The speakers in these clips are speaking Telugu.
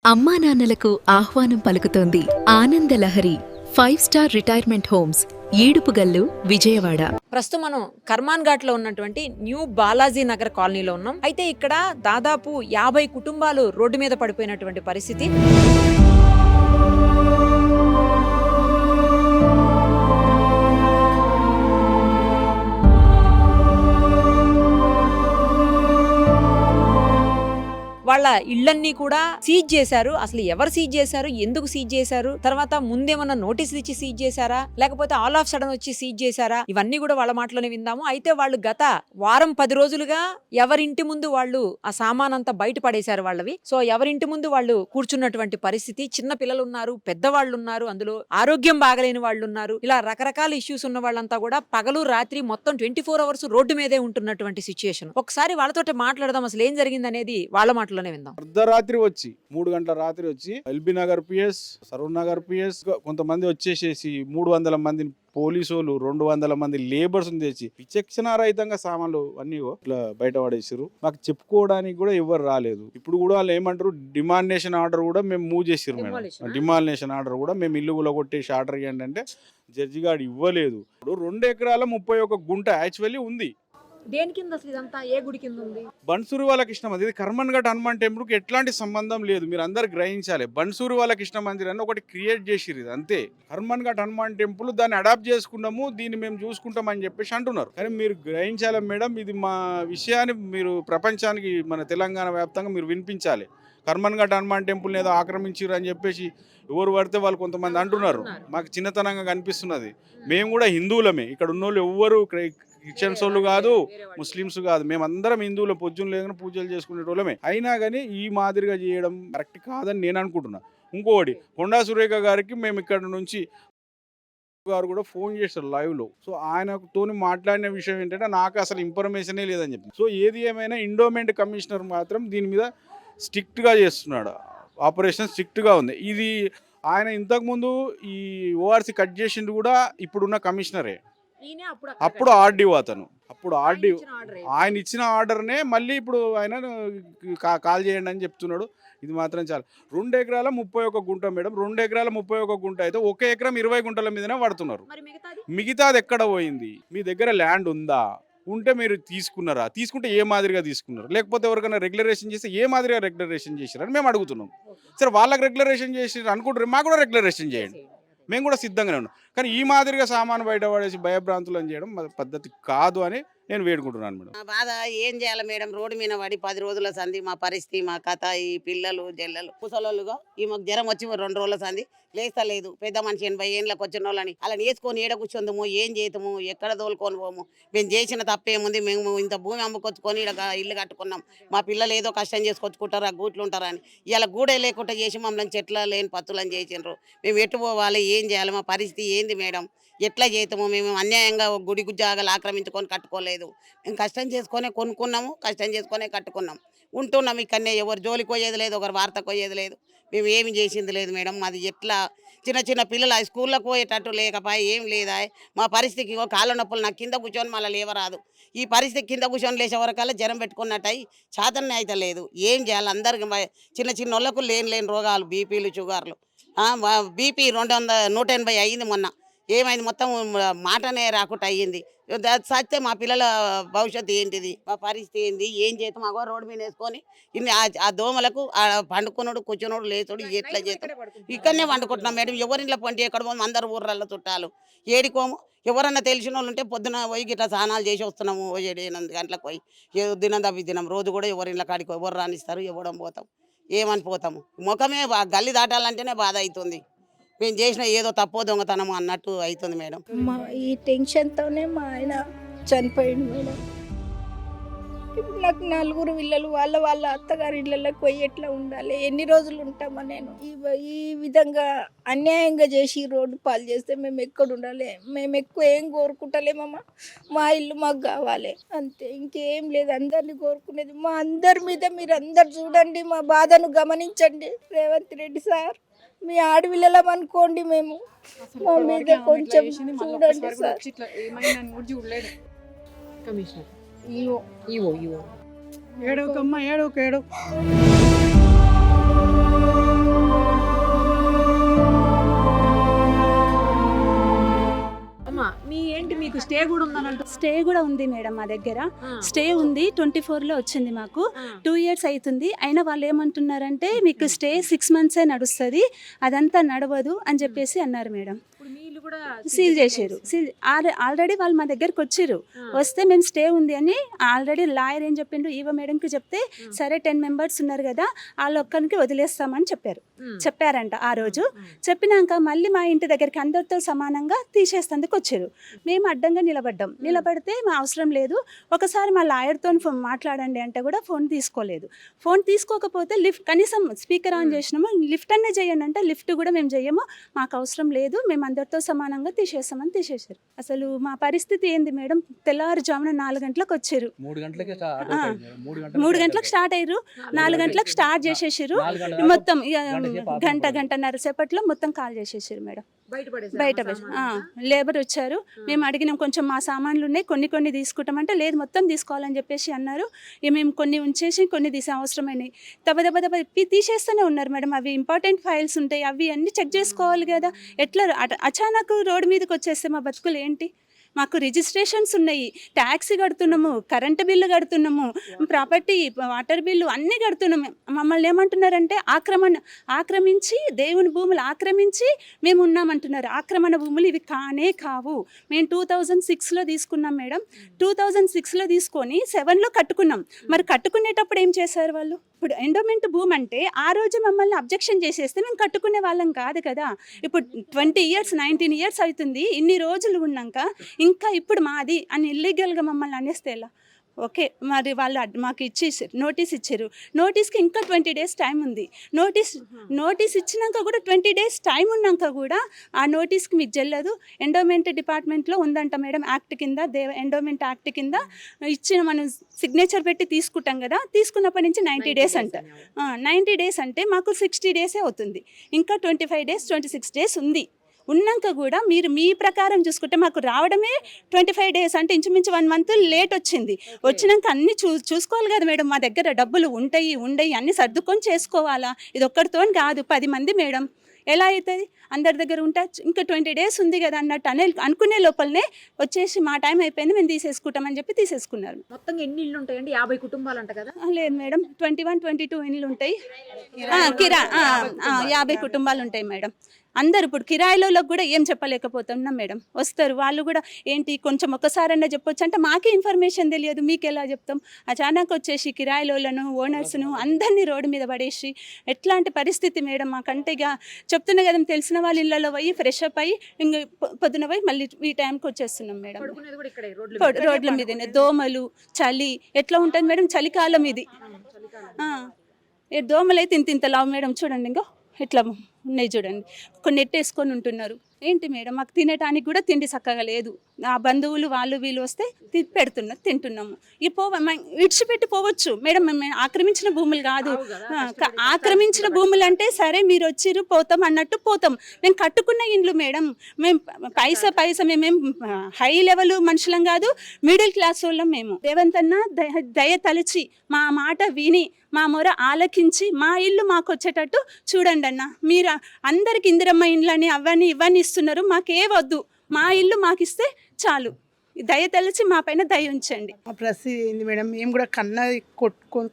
అమ్మా నాన్నలకు ఆహ్వానం పలుకుతోంది ఆనందలహరి 5-స్టార్ రిటైర్మెంట్ హోమ్స్ ఈడుపుగల్లు విజయవాడ. ప్రస్తుతం మనం కర్మాన్ ఘాట్ లో ఉన్నటువంటి న్యూ బాలాజీ నగర్ కాలనీలో ఉన్నాం. అయితే ఇక్కడ దాదాపు 50 కుటుంబాలు రోడ్డు మీద పడిపోయినటువంటి పరిస్థితి. వాళ్ళ ఇళ్లన్నీ కూడా సీజ్ చేశారు. అసలు ఎవరు సీజ్ చేశారు, ఎందుకు సీజ్ చేశారు, తర్వాత ముందేమన్నా నోటీసులు ఇచ్చి సీజ్ చేశారా, లేకపోతే ఆల్ ఆఫ్ సడన్ వచ్చి సీజ్ చేశారా, ఇవన్నీ కూడా వాళ్ళ మాటలోనే విందాము. అయితే వాళ్ళు గత వారం 10 రోజులుగా ఎవరింటి ముందు వాళ్ళు ఆ సామాన్ అంతా బయట పడేశారు వాళ్ళవి. సో ఎవరింటి ముందు వాళ్ళు కూర్చున్నటువంటి పరిస్థితి. చిన్న పిల్లలు ఉన్నారు, పెద్దవాళ్ళు ఉన్నారు, అందులో ఆరోగ్యం బాగలేని వాళ్ళు ఉన్నారు. ఇలా రకరకాల ఇష్యూస్ ఉన్న వాళ్ళంతా కూడా పగలు రాత్రి మొత్తం 24 అవర్స్ రోడ్డు మీదే ఉంటున్నటువంటి సిచ్యుయేషన్. ఒకసారి వాళ్ళతో మాట్లాడదాం, అసలు ఏం జరిగింది అనేది వాళ్ళ మాటలో. అర్ధరాత్రి వచ్చి 3 గంటల రాత్రి వచ్చి LB Nagar PS, Saroor Nagar PS కొంతమంది వచ్చేసేసి 300 మంది పోలీసులు, 200 మంది లేబర్స్ తెచ్చి విచక్షణారహితంగా సామాన్లు అన్ని ఇట్లా బయట పడేసారు. మాకు చెప్పుకోవడానికి కూడా ఎవరు రాలేదు. ఇప్పుడు కూడా వాళ్ళు ఏమంటారు, డిమాండేషన్ ఆర్డర్ కూడా మేము మూవ్ చేసారు మేడం. డిమాండేషన్ ఆర్డర్ కూడా మేము ఇల్లు కూడా కొట్టేసి ఆర్డర్ ఇవ్వండి అంటే జడ్జి గారు ఇవ్వలేదు. ఇప్పుడు 2 ఎకరాల 31 గుంట యాక్చువల్లీ ఉంది. దేని కింద అసలు ఇదంతా ఏ గుడి కింద ఉంది? బన్సూరి వాళ్ళ కృష్ణ మందిర్, కర్మన్ ఘాట్ హనుమాన్ టెంపుల్ కి ఎట్లాంటి సంబంధం లేదు. మీరు అందరు గ్రహించాలి. బన్సూరి వాళ్ళ కృష్ణ మందిర్ అని ఒకటి క్రియేట్ చేసిరు, ఇది అంతే. కర్మన్ ఘాట్ హనుమాన్ టెంపుల్ దాన్ని అడాప్ట్ చేసుకున్నాము, దీన్ని మేము చూసుకుంటాం అని చెప్పేసి అంటున్నారు. కానీ మీరు గ్రహించాలి మేడం, ఇది మా విషయాన్ని మీరు ప్రపంచానికి, మన తెలంగాణ వ్యాప్తంగా మీరు వినిపించాలి. కర్మన్ ఘాట్ హనుమాన్ టెంపుల్ ఏదో ఆక్రమించారు అని చెప్పేసి ఎవరు పడితే వాళ్ళు కొంతమంది అంటున్నారు. మాకు చిన్నతనంగా కనిపిస్తున్నది. మేము కూడా హిందువులమే. ఇక్కడ ఉన్న వాళ్ళు ఎవ్వరు క్రిస్టియన్స్ వాళ్ళు కాదు, ముస్లిమ్స్ కాదు, మేమందరం హిందువులు. పొద్దున్న లేదని పూజలు చేసుకునే వాళ్ళమే. అయినా కానీ ఈ మాదిరిగా చేయడం కరెక్ట్ కాదని నేను అనుకుంటున్నా. ఇంకోటి, కొండా సురేఖ గారికి మేము ఇక్కడ నుంచి గారు కూడా ఫోన్ చేస్తారు లైవ్ లో. సో ఆయనతో మాట్లాడిన విషయం ఏంటంటే నాకు అసలు ఇన్ఫర్మేషనే లేదని చెప్పి. సో ఏది ఏమైనా ఎండోమెంట్ కమిషనర్ మాత్రం దీని మీద స్ట్రిక్ట్ గా చేస్తున్నాడు. ఆపరేషన్ స్ట్రిక్ట్ గా ఉంది. ఇది ఆయన ఇంతకుముందు ఈ ఓఆర్సీ కట్ చేసింది కూడా ఇప్పుడున్న కమిషనరే. అప్పుడు ఆర్డీఓ అతను, అప్పుడు ఆర్డీఓ ఆయన ఇచ్చిన ఆర్డర్నే మళ్ళీ ఇప్పుడు ఆయన కాల్ చేయండి అని చెప్తున్నాడు. ఇది మాత్రం చాలా. 2 ఎకరాల 31 గుంట మేడం. 2 ఎకరాల 31 గుంట అయితే 1 ఎకరం 20 గుంటల మీదనే పడుతున్నారు. మిగతాది ఎక్కడ పోయింది? మీ దగ్గర ల్యాండ్ ఉందా? ఉంటే మీరు తీసుకున్నారా? తీసుకుంటే ఏ మాదిరిగా తీసుకున్నారు? లేకపోతే ఎవరికైనా రెగ్యులరేషన్ చేస్తే ఏ మాదిరిగా రెగ్యులరేషన్ చేశారని మేము అడుగుతున్నాం. సరే, వాళ్ళకి రెగ్యులరేషన్ చేసి అనుకుంటారు, మాకు కూడా రెగ్యులరేషన్ చేయండి, మేము కూడా సిద్ధంగానే ఉన్నాం. కానీ ఈ మాదిరిగా సామాను బయట పడేసి భయభ్రాంతులను చేయడం పద్ధతి కాదు అని నేను వేడుకుంటున్నాను మేడం. మా బాధ ఏం చేయాలి మేడం, రోడ్డు మీద పడి 10 రోజుల సంది మా పరిస్థితి, మా కథ, ఈ పిల్లలు జల్లలు ముసలోళ్ళుగా ఈమెకు జ్వరం వచ్చి 2 రోజుల సంది లేస్తలేదు. పెద్ద మనిషి 80 ఏళ్ళకి వచ్చిన వాళ్ళని అలా వేసుకొని ఏడ కూర్చొందము, ఏం చేద్దాము, ఎక్కడ తోలుకొని పోము. మేము చేసిన తప్పేముంది? మేము ఇంత భూమి అమ్ముకొచ్చుకొని ఇలా ఇల్లు కట్టుకున్నాం. మా పిల్లలు ఏదో కష్టం చేసుకొచ్చుకుంటారు, ఆ గూట్లు ఉంటారని ఇలా గూడే లేకుండా చేసి మమ్మల్ని చెట్ల లేని పత్తులని చేసిండ్రు. మేము ఎటు పోవాలి, ఏం చేయాలి, మా పరిస్థితి ఏంది మేడం, ఎట్లా చేస్తాము? మేము అన్యాయంగా గుడి జాగాలు ఆక్రమించుకొని కట్టుకోలేదు. మేము కష్టం చేసుకొని కొనుక్కున్నాము, కష్టం చేసుకొని కట్టుకున్నాం, ఉంటున్నాం ఇక్కడనే. ఎవరు జోలికి పోయేది లేదు, ఒకరు వార్తకు పోయేది లేదు. మేము ఏమి చేసింది లేదు మేడం. మాది ఎట్లా చిన్న పిల్లలు స్కూళ్ళకు పోయేటట్టు లేకపోయి ఏం లేదా. మా పరిస్థితికి కాళ్ళ నొప్పులు, నాకు కింద కూర్చొని మళ్ళీ లేవరాదు. ఈ పరిస్థితి కింద కూర్చొని లేచే వరకల్లా జ్వరం పెట్టుకున్నట్టు అయి చాతనే అయితే లేదు. ఏం చేయాలి? అందరికి చిన్న వాళ్ళకు లేని రోగాలు, బీపీలు, షుగర్లు. బీపీ 180 అయ్యింది మొన్న. ఏమైంది? మొత్తం మాటనే రాకుండా అయ్యింది. సత్తే మా పిల్లల భవిష్యత్తు ఏంటిది, మా పరిస్థితి ఏంది, ఏం చేస్తాం? మాకు రోడ్డు మీద వేసుకొని ఇన్ని ఆ దోమలకు పండుకున్నాడు, కూర్చున్నాడు, లేచుడు, ఎట్లా చేస్తాం? ఇక్కడనే వండుకుంటున్నాం మేడం. ఎవరింట్లో పండి ఎక్కడ పోము, అందరు ఊర్లలో చుట్టాలు ఏడికోము. ఎవరన్నా తెలిసిన వాళ్ళు ఉంటే పొద్దున పోయి గిట్లా స్నానాలు చేసి వస్తున్నాము. 7-8 గంటలకు పోయి దినం తప్పి దినం రోజు కూడా ఎవరింట్లో కాడికి ఎవరు రానిస్తారు, ఇవ్వడం పోతాం, ఏమని పోతాము. ముఖమే గల్లి దాటాలంటేనే బాధ అవుతుంది. మేము చేసిన ఏదో తప్పో దొంగతనము అన్నట్టు అవుతుంది మేడం. ఈ టెన్షన్తోనే మా ఆయన చనిపోయింది మేడం. ఇప్పుడు నాకు 4 పిల్లలు, వాళ్ళ అత్తగారి ఇళ్ళకి పోయి ఎట్లా ఉండాలి, ఎన్ని రోజులు ఉంటామా? నేను ఈ విధంగా అన్యాయంగా చేసి రోడ్డు పాలు చేస్తే మేము ఎక్కడ ఉండాలి? మేము ఎక్కువ ఏం కోరుకుంటలేమమ్మా, మా ఇల్లు మాకు కావాలి అంతే, ఇంకేం లేదు. అందరినీ కోరుకునేది మా అందరి మీద మీరు అందరు చూడండి, మా బాధను గమనించండి. రేవంత్ రెడ్డి సార్, మీ ఆడపిల్లలం అనుకోండి, మేము మా మీద కొంచెం చూడండి సార్. ఏడవకమ్మా, ఏడవక. స్టే కూడా ఉంది మేడం మా దగ్గర. స్టే ఉంది 24లో వచ్చింది మాకు. 2 years అవుతుంది. అయినా వాళ్ళు ఏమంటున్నారంటే మీకు స్టే 6 months నడుస్తుంది, అదంతా నడవదు అని చెప్పేసి అన్నారు మేడం. సీల్ చేసారు. ఆల్రెడీ వాళ్ళు మా దగ్గరకు వచ్చిర్రు. వస్తే మేము స్టే ఉంది అని ఆల్రెడీ లాయర్ ఏం చెప్పిండు, ఈవో మేడంకి చెప్తే సరే 10 members ఉన్నారు కదా వాళ్ళొక్కరికి వదిలేస్తామని చెప్పారంట ఆ రోజు. చెప్పినాక మళ్ళీ మా ఇంటి దగ్గరికి అందరితో సమానంగా తీసేస్తందుకు వచ్చారు. మేము అడ్డంగా నిలబడితే మా అవసరం లేదు, ఒకసారి మా లాయర్తో మాట్లాడండి అంటే కూడా ఫోన్ తీసుకోలేదు. ఫోన్ తీసుకోకపోతే లిఫ్ట్ కనీసం స్పీకర్ ఆన్ చేసినాము, లిఫ్ట్ అనే చేయండి అంటే లిఫ్ట్ కూడా మేము చెయ్యము, మాకు అవసరం లేదు, మేము అందరితో సమానంగా తీసేసామని తీసేశారు. అసలు మా పరిస్థితి ఏంది మేడం, తెల్లవారుజామున 4 గంటలకు వచ్చారు. 3 గంటలకు స్టార్ట్ అయ్యారు, 4 గంటలకు స్టార్ట్ చేసేసారు. మొత్తం గంటన్నర సేపట్లో మొత్తం కాల్ చేసేసారు మేడం. బయట లేబర్ వచ్చారు, మేము అడిగినాం కొంచెం మా సామాన్లు ఉన్నాయి కొన్ని తీసుకుంటామంటే లేదు మొత్తం తీసుకోవాలని చెప్పేసి అన్నారు. ఇక మేము కొన్ని ఉంచేసి కొన్ని తీసే అవసరమైనవి దెబ్బ తీసేస్తూనే ఉన్నారు మేడం. అవి ఇంపార్టెంట్ ఫైల్స్ ఉంటాయి, అవి అన్నీ చెక్ చేసుకోవాలి కదా. ఎట్లా అచానక్ రోడ్డు మీదకి వచ్చేస్తే మా బతుకులు ఏంటి? మాకు రిజిస్ట్రేషన్స్ ఉన్నాయి, ట్యాక్సీ కడుతున్నాము, కరెంటు బిల్లు కడుతున్నాము, ప్రాపర్టీ వాటర్ బిల్లు అన్నీ కడుతున్నాము. మమ్మల్ని ఏమంటున్నారంటే ఆక్రమించి దేవుని భూములు ఆక్రమించి మేము ఉన్నామంటున్నారు. ఆక్రమణ భూములు ఇవి కానే కావు. మేము 2006లో తీసుకున్నాం మేడం. 2006లో తీసుకొని 7లో కట్టుకున్నాం. మరి కట్టుకునేటప్పుడు ఏం చేశారు వాళ్ళు? ఇప్పుడు ఎండోమెంట్ భూమి అంటే ఆ రోజు మమ్మల్ని అబ్జెక్షన్ చేసేస్తే మేము కట్టుకునే వాళ్ళం కాదు కదా. ఇప్పుడు 20 years 19 years అవుతుంది, ఇన్ని రోజులు ఉన్నాక ఇంకా ఇప్పుడు మాది అని ఇల్లీగల్గా మమ్మల్ని అనేస్తే ఎలా? ఓకే, మరి వాళ్ళు మాకు నోటీస్ ఇచ్చారు. నోటీస్కి ఇంకా 20 days టైం ఉంది. నోటీస్ ఇచ్చినాక కూడా 20 days టైం ఉన్నాక కూడా ఆ నోటీస్కి మీకు చెల్లదు. ఎండోమెంట్ డిపార్ట్మెంట్లో ఉందంట మేడం, యాక్ట్ కింద ఎండోమెంట్ యాక్ట్ కింద ఇచ్చిన మనం సిగ్నేచర్ పెట్టి తీసుకుంటాం కదా, తీసుకున్నప్పటి నుంచి 90 days అంట. 90 days అంటే మాకు 60 days అవుతుంది. ఇంకా 25 days 26 days ఉంది. ఉన్నాక కూడా మీరు మీ ప్రకారం చూసుకుంటే మాకు రావడమే 25 days అంటే ఇంచుమించు 1 month లేట్ వచ్చింది. వచ్చినాక అన్నీ చూసుకోవాలి కదా మేడం. మా దగ్గర డబ్బులు ఉండయి అన్నీ సర్దుకొని చేసుకోవాలా. ఇది ఒక్కరితో కాదు, 10 మంది మేడం. ఎలా అవుతుంది? అందరి దగ్గర ఉంటా ఇంకా 20 days ఉంది కదా అన్నట్టు అనుకునే లోపలనే వచ్చేసి మా టైం అయిపోయింది మేము తీసేసుకుంటామని చెప్పి తీసేసుకున్నారు. మొత్తం ఎన్ని ఇళ్ళు ఉంటాయండి? 50 కుటుంబాలు అంట కదా? లేదు మేడం, 21-22 ఇండ్లు ఉంటాయి. 50 కుటుంబాలు ఉంటాయి మేడం. అందరు ఇప్పుడు కిరాయిలలో కూడా ఏం చెప్పలేకపోతున్నాం మేడం. వస్తారు వాళ్ళు కూడా ఏంటి కొంచెం ఒక్కసారన్నా చెప్పొచ్చు అంటే మాకే ఇన్ఫర్మేషన్ తెలియదు, మీకు ఎలా చెప్తాం? అచానక్ వచ్చేసి కిరాయిలను ఓనర్స్ను అందరినీ రోడ్డు మీద పడేసి ఎట్లాంటి పరిస్థితి మేడం మాకంటే. ఇక చెప్తున్నా కదా, తెలిసిన వాళ్ళ ఇళ్ళలో పోయి ఫ్రెష్ అప్ అయ్యి ఇంక పొద్దున పోయి మళ్ళీ ఈ టైంకి వచ్చేస్తున్నాం మేడం. రోడ్ల మీదనే దోమలు, చలి ఎట్లా ఉంటుంది మేడం? చలికాలం ఇది. దోమలు అయితే ఇంత లావు మేడం, చూడండి ఇంకా ఇట్లా ఉన్నాయి చూడండి. కొన్ని నెట్టేసుకొని ఉంటున్నారు. ఏంటి మేడం, మాకు తినడానికి కూడా తిండి చక్కగా లేదు. ఆ బంధువులు వాళ్ళు వీళ్ళు వస్తే తింటున్నాము. ఈ విడిచిపెట్టి పోవచ్చు మేడం, మేము ఆక్రమించిన భూములు కాదు. ఆక్రమించిన భూములు అంటే సరే మీరు వచ్చిర్రు పోతాం అన్నట్టు పోతాం. మేము కట్టుకున్న ఇండ్లు మేడం. మేము పైసా మేమేం హై లెవెల్ మనుషులం కాదు, మిడిల్ క్లాస్ వాళ్ళం మేము. రేవంత్ అన్న దయ తలిచి మా మాట విని మా మొర ఆలకించి మా ఇల్లు మాకు వచ్చేటట్టు చూడండి అన్న. మీరు అందరికి ఇందిరమ్మ ఇండ్లని ఇవన్నీ ఇస్తున్నారు, మాకే వద్దు, మా ఇల్లు మాకు ఇస్తే చాలు. దయ తెలిసి మా పైన దయ ఉంచండి. మా పరిస్థితి ఏంది మేడం? మేము కూడా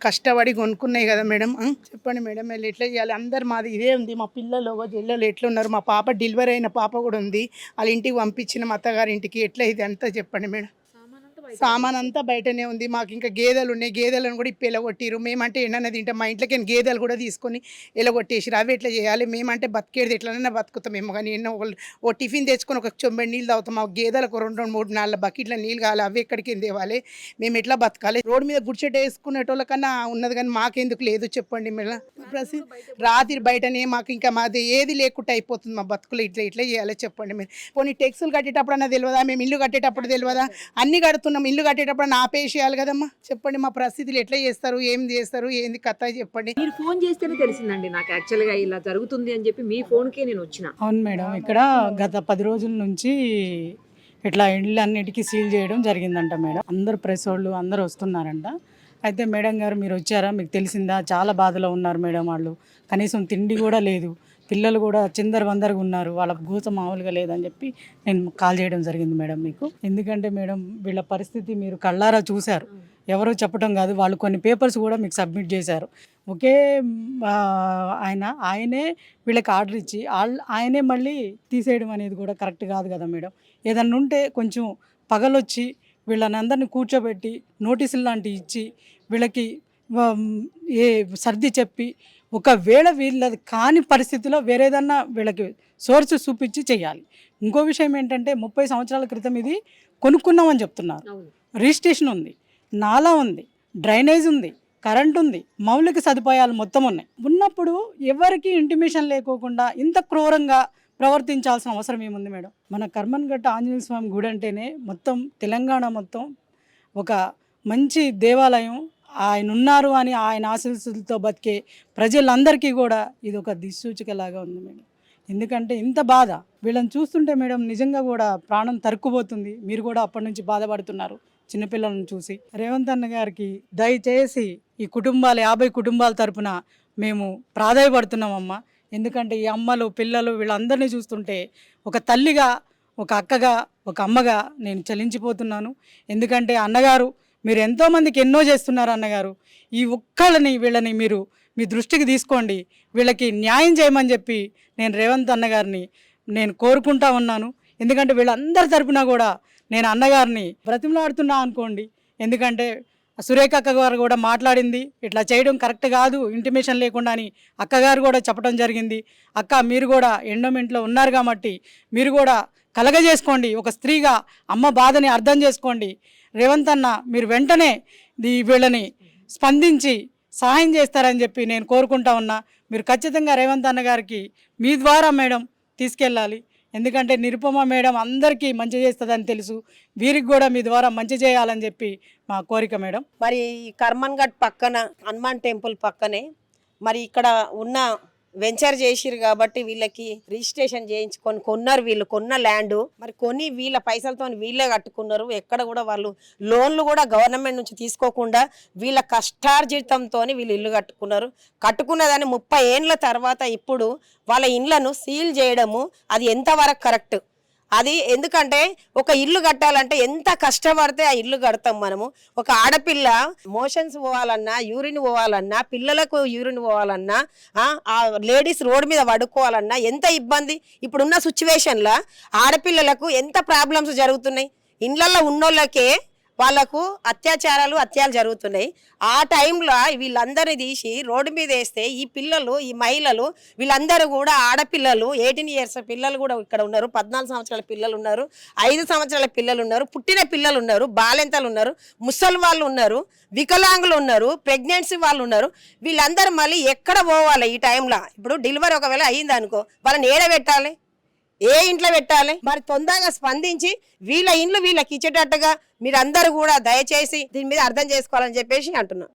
కష్టపడి కొనుక్కున్నాయి కదా మేడం. చెప్పండి మేడం, వీళ్ళు ఎట్లా చేయాలి? అందరు మాది ఇదే ఉంది. మా పిల్లలు జిల్లలు ఎట్లా ఉన్నారు? మా పాప డెలివరీ అయిన పాప కూడా ఉంది, వాళ్ళ ఇంటికి పంపించిన మా అత్తగారి ఇంటికి. ఎట్లా ఇది అంతా చెప్పండి మేడం. సామాన్ అంతా బయటనే ఉంది. మాకు ఇంకా గేదెలు ఉన్నాయి, గేదెలను కూడా ఇప్పుడు ఎలగొట్టిరు. మేమంటే ఎన్నన్నా తింటాం, మా ఇంట్లోకి గేదెలు కూడా తీసుకొని ఎలగొట్టేసిరు. అవి ఎట్లా చేయాలి? మేమంటే బతికేది ఎట్లనైనా బతుకుతామేమో కానీ ఎన్నో ఓ టిఫిన్ తెచ్చుకొని ఒక చెంబడి నీళ్ళు తాగుతాం. మా గేదెలకు 2-3-4 బకెట్ల నీళ్ళు కావాలి, అవి ఎక్కడికి తేవాలి? మేము ఎట్లా బతకాలి? రోడ్డు మీద గుడిచెట్టు వేసుకునేటోళ్ళకన్నా ఉన్నది కానీ మాకెందుకు లేదు చెప్పండి మేడం. రాత్రి బయటనే మాకు ఇంకా మాది ఏది లేకుండా అయిపోతుంది మా బతుకులు. ఇట్లా చేయాలి చెప్పండి మీరు. కొన్ని టెక్సులు కట్టేటప్పుడు అన్నా తెలియదా? మేము ఇల్లు కట్టేటప్పుడు తెలియదా? అన్ని కడుతున్నాం, ఇల్లు కట్టేటప్పుడు ఆపేసేయాలి కదమ్మా. చెప్పండి మా పరిస్థితులు ఎట్లా చేస్తారు, ఏం చేస్తారు, ఏంది కథ చెప్పండి. మీరు ఫోన్ చేస్తేనే తెలిసిందండి నాకు యాక్చువల్గా ఇలా జరుగుతుంది అని చెప్పి. మీ ఫోన్కే నేను వచ్చిన. అవును మేడం, ఇక్కడ గత 10 రోజుల నుంచి ఇట్లా ఇళ్ళు అన్నిటికీ సీల్ చేయడం జరిగిందంట మేడం. అందరు ప్రెస్ వాళ్ళు అందరు వస్తున్నారంట. అయితే మేడం గారు మీరు వచ్చారా, మీకు తెలిసిందా, చాలా బాధలో ఉన్నారు మేడం వాళ్ళు, కనీసం తిండి కూడా లేదు, పిల్లలు కూడా చిందరవందరగా ఉన్నారు, వాళ్ళ గూత మామూలుగా లేదని చెప్పి నేను కాల్ చేయడం జరిగింది మేడం మీకు. ఎందుకంటే మేడం వీళ్ళ పరిస్థితి మీరు కళ్ళారా చూశారు, ఎవరో చెప్పడం కాదు, వాళ్ళు కొన్ని పేపర్స్ కూడా మీకు సబ్మిట్ చేశారు. ఒకే ఆయనే వీళ్ళకి ఆర్డర్ ఇచ్చి ఆయనే మళ్ళీ తీసేయడం అనేది కూడా కరెక్ట్ కాదు కదా మేడం. ఏదన్నా ఉంటే కొంచెం పగలొచ్చి వీళ్ళని అందరినీ కూర్చోబెట్టి నోటీసులు లాంటివి ఇచ్చి వీళ్ళకి సర్ది చెప్పి, ఒకవేళ వీళ్ళది కాని పరిస్థితిలో వేరేదన్నా వీళ్ళకి సోర్స్ చూపించి చేయాలి. ఇంకో విషయం ఏంటంటే 30 సంవత్సరాల క్రితం ఇది కొనుక్కున్నామని చెప్తున్నారు. రిజిస్ట్రేషన్ ఉంది, నాలా ఉంది, డ్రైనేజ్ ఉంది, కరెంట్ ఉంది, మౌలిక సదుపాయాలు మొత్తం ఉన్నాయి. ఉన్నప్పుడు ఎవరికి ఇంటిమేషన్ లేకోకుండా ఇంత క్రూరంగా ప్రవర్తించాల్సిన అవసరం ఏముంది మేడం? మన కర్మన్ఘట్ట ఆంజనేయ స్వామి గుడి అంటేనే మొత్తం తెలంగాణ మొత్తం ఒక మంచి దేవాలయం. ఆయన ఉన్నారు అని ఆయన ఆశీస్సులతో బతికే ప్రజలందరికీ కూడా ఇది ఒక దిక్సూచికలాగా ఉంది మేడం. ఎందుకంటే ఇంత బాధ వీళ్ళని చూస్తుంటే మేడం నిజంగా కూడా ప్రాణం తరుక్కుపోతుంది. మీరు కూడా అప్పటి నుంచి బాధపడుతున్నారు చిన్నపిల్లలను చూసి. రేవంత్ అన్న గారికి దయచేసి ఈ కుటుంబాలు 50 కుటుంబాల తరపున మేము ప్రాధాయపడుతున్నామమ్మా. ఎందుకంటే ఈ అమ్మలు పిల్లలు వీళ్ళందరినీ చూస్తుంటే ఒక తల్లిగా, ఒక అక్కగా, ఒక అమ్మగా నేను చలించిపోతున్నాను. ఎందుకంటే అన్నగారు మీరు ఎంతోమందికి ఎన్నో చేస్తున్నారు అన్నగారు. ఈ వీళ్ళని మీరు మీ దృష్టికి తీసుకోండి, వీళ్ళకి న్యాయం చేయమని చెప్పి నేను రేవంత్ అన్నగారిని నేను కోరుకుంటా ఉన్నాను. ఎందుకంటే వీళ్ళందరి తరపున కూడా నేను అన్నగారిని బ్రతిమలాడుతున్నా అనుకోండి. ఎందుకంటే సురేఖ అక్క గారు కూడా మాట్లాడింది, ఇట్లా చేయడం కరెక్ట్ కాదు ఇంటిమేషన్ లేకుండా అని అక్కగారు కూడా చెప్పడం జరిగింది. అక్క మీరు కూడా ఎండోమెంట్లో ఉన్నారు కాబట్టి మీరు కూడా కలగజేసుకోండి, ఒక స్త్రీగా అమ్మ బాధని అర్థం చేసుకోండి. రేవంత్ అన్న మీరు వెంటనే వీళ్ళని స్పందించి సహాయం చేస్తారని చెప్పి నేను కోరుకుంటా ఉన్నా. మీరు ఖచ్చితంగా రేవంత్ అన్న గారికి మీ ద్వారా మేడం తీసుకెళ్ళాలి. ఎందుకంటే నిరుపమ మేడం అందరికీ మంచి చేస్తుందని తెలుసు, వీరికి కూడా మీ ద్వారా మంచి చేయాలని చెప్పి మా కోరిక మేడం. మరి ఈ కర్మన్ఘట్ పక్కన హనుమాన్ టెంపుల్ పక్కనే మరి ఇక్కడ ఉన్న వెంచర్ చేసిరు కాబట్టి వీళ్ళకి రిజిస్ట్రేషన్ చేయించుకొని కొన్నారు. వీళ్ళు కొన్న ల్యాండ్ మరి కొని వీళ్ళ పైసలతో వీళ్ళే కట్టుకున్నారు. ఎక్కడ కూడా వాళ్ళు లోన్లు కూడా గవర్నమెంట్ నుంచి తీసుకోకుండా వీళ్ళ కష్టార్జితంతో వీళ్ళు ఇల్లు కట్టుకున్నారు. కట్టుకున్నదాన్ని 30 ఏండ్ల తర్వాత ఇప్పుడు వాళ్ళ ఇళ్లను సీల్ చేయడము అది ఎంతవరకు కరెక్ట్? అది ఎందుకంటే ఒక ఇల్లు కట్టాలంటే ఎంత కష్టపడితే ఆ ఇల్లు కడతాం మనము. ఒక ఆడపిల్ల మోషన్స్ పోవాలన్నా, యూరిన్ పోవాలన్నా, పిల్లలకు యూరిన్ పోవాలన్నా, ఆ లేడీస్ రోడ్డు మీద పడుకోవాలన్నా ఎంత ఇబ్బంది. ఇప్పుడున్న సిచ్యువేషన్లో ఆడపిల్లలకు ఎంత ప్రాబ్లమ్స్ జరుగుతున్నాయి. ఇళ్ళల్లో ఉన్నోళ్ళకే వాళ్ళకు అత్యాచారాలు జరుగుతున్నాయి. ఆ టైంలో వీళ్ళందరినీ తీసి రోడ్డు మీద వేస్తే ఈ పిల్లలు, ఈ మహిళలు వీళ్ళందరూ కూడా ఆడపిల్లలు 18 years పిల్లలు కూడా ఇక్కడ ఉన్నారు, 14 సంవత్సరాల పిల్లలు ఉన్నారు, 5 సంవత్సరాల పిల్లలు ఉన్నారు, పుట్టిన పిల్లలు ఉన్నారు, బాలెంతలు ఉన్నారు, ముసలి వాళ్ళు ఉన్నారు, వికలాంగులు ఉన్నారు, ప్రెగ్నెన్సీ వాళ్ళు ఉన్నారు. వీళ్ళందరూ మళ్ళీ ఎక్కడ పోవాలి ఈ టైంలో? ఇప్పుడు డెలివరీ ఒకవేళ అయ్యింది అనుకో, వాళ్ళని ఏడ పెట్టాలి, ఏ ఇంట్లో పెట్టాలి? మరి తొందరగా స్పందించి వీళ్ళ ఇండ్లు వీళ్ళకి ఇచ్చేటట్టుగా మీరందరూ కూడా దయచేసి దీని మీద అర్థం చేసుకోవాలని చెప్పేసి అంటున్నాను.